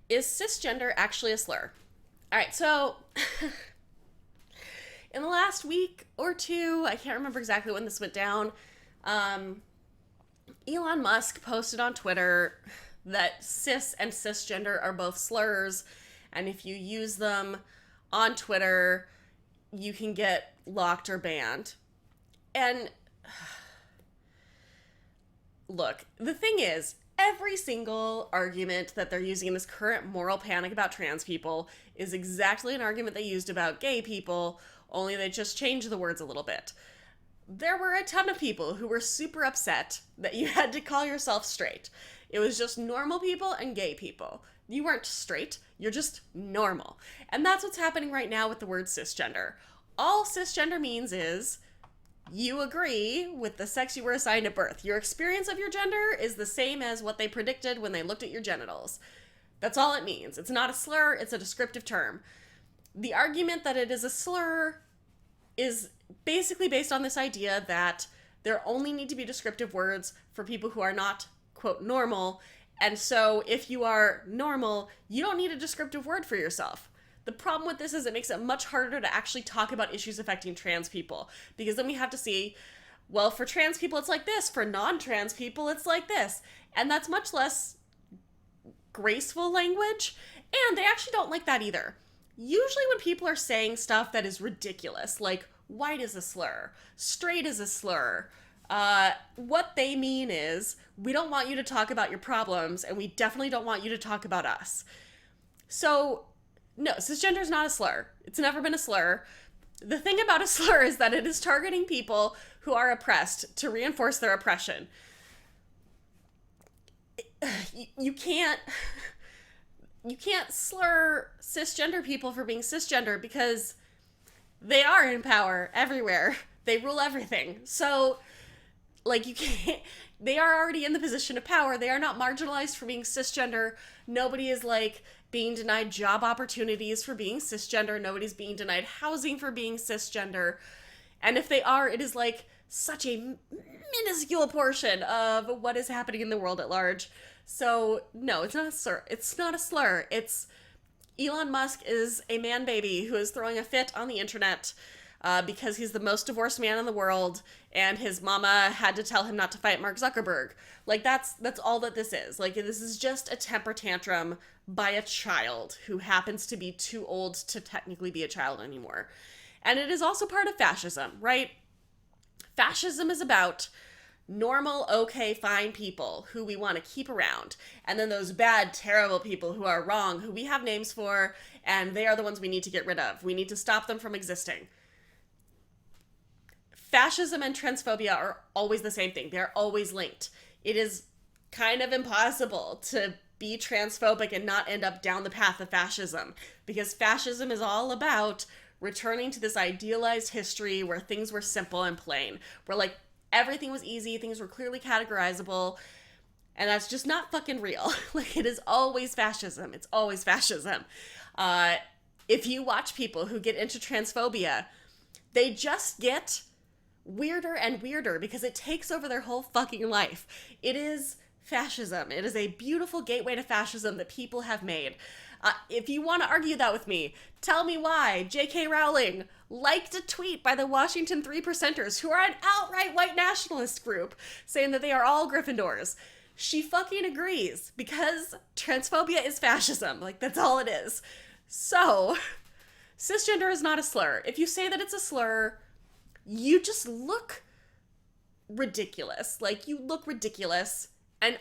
Is cisgender actually a slur? All right, so in the last week or two, I can't remember exactly when this went down, Elon Musk posted on Twitter that cis and cisgender are both slurs, and if you use them on Twitter, you can get locked or banned. And look, the thing is, every single argument that they're using in this current moral panic about trans people is exactly an argument they used about gay people, only they just changed the words a little bit. There were a ton of people who were super upset that you had to call yourself straight. It was just normal people and gay people. You weren't straight, you're just normal. And that's what's happening right now with the word cisgender. All cisgender means is you agree with the sex you were assigned at birth. Your experience of your gender is the same as what they predicted when they looked at your genitals. That's all it means. It's not a slur, it's a descriptive term. The argument that it is a slur is basically based on this idea that there only need to be descriptive words for people who are not, quote, normal. And so if you are normal, you don't need a descriptive word for yourself. The problem with this is it makes it much harder to actually talk about issues affecting trans people, because then we have to see, well, for trans people it's like this, for non-trans people it's like this, and that's much less graceful language, and they actually don't like that either. Usually when people are saying stuff that is ridiculous, like white is a slur, straight is a slur, what they mean is, we don't want you to talk about your problems, and we definitely don't want you to talk about us. So, no, cisgender is not a slur. It's never been a slur. The thing about a slur is that it is targeting people who are oppressed to reinforce their oppression. You can't slur cisgender people for being cisgender because they are in power everywhere. They rule everything. So, like, you can't, they are already in the position of power. They are not marginalized for being cisgender. Nobody is, like, being denied job opportunities for being cisgender. Nobody's being denied housing for being cisgender. And if they are, it is, like, such a minuscule portion of what is happening in the world at large. So, no, it's not a slur. It's not a slur. It's Elon Musk is a man baby who is throwing a fit on the internet because he's the most divorced man in the world, and his mama had to tell him not to fight Mark Zuckerberg. Like, that's all that this is. Like, this is just a temper tantrum by a child who happens to be too old to technically be a child anymore. And it is also part of fascism, right? Fascism is about normal, okay, fine people who we want to keep around. And then those bad, terrible people who are wrong, who we have names for, and they are the ones we need to get rid of. We need to stop them from existing. Fascism and transphobia are always the same thing. They're always linked. It is kind of impossible to be transphobic and not end up down the path of fascism, because fascism is all about returning to this idealized history where things were simple and plain, where, like, everything was easy, things were clearly categorizable, and that's just not fucking real. Like, it is always fascism. It's always fascism. If you watch people who get into transphobia, they just get weirder and weirder because it takes over their whole fucking life. It is fascism. It is a beautiful gateway to fascism that people have made. If you want to argue that with me, tell me why J.K. Rowling liked a tweet by the Washington 3%ers, who are an outright white nationalist group, saying that they are all Gryffindors. She fucking agrees, because transphobia is fascism. Like, that's all it is. So, cisgender is not a slur. If you say that it's a slur, you just look ridiculous. Like, you look ridiculous, and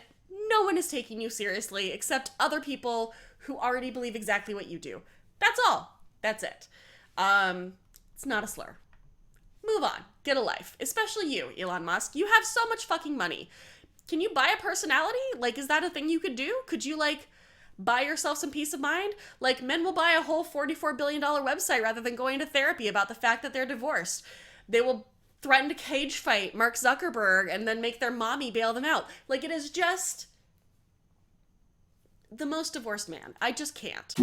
no one is taking you seriously except other people who already believe exactly what you do. That's all. That's it. It's not a slur. Move on. Get a life. Especially you, Elon Musk. You have so much fucking money. Can you buy a personality? Like, is that a thing you could do? Could you, like, buy yourself some peace of mind? Like, men will buy a whole $44 billion website rather than going to therapy about the fact that they're divorced. They will threaten to cage fight Mark Zuckerberg and then make their mommy bail them out. Like, it is just the most divorced man. I just can't.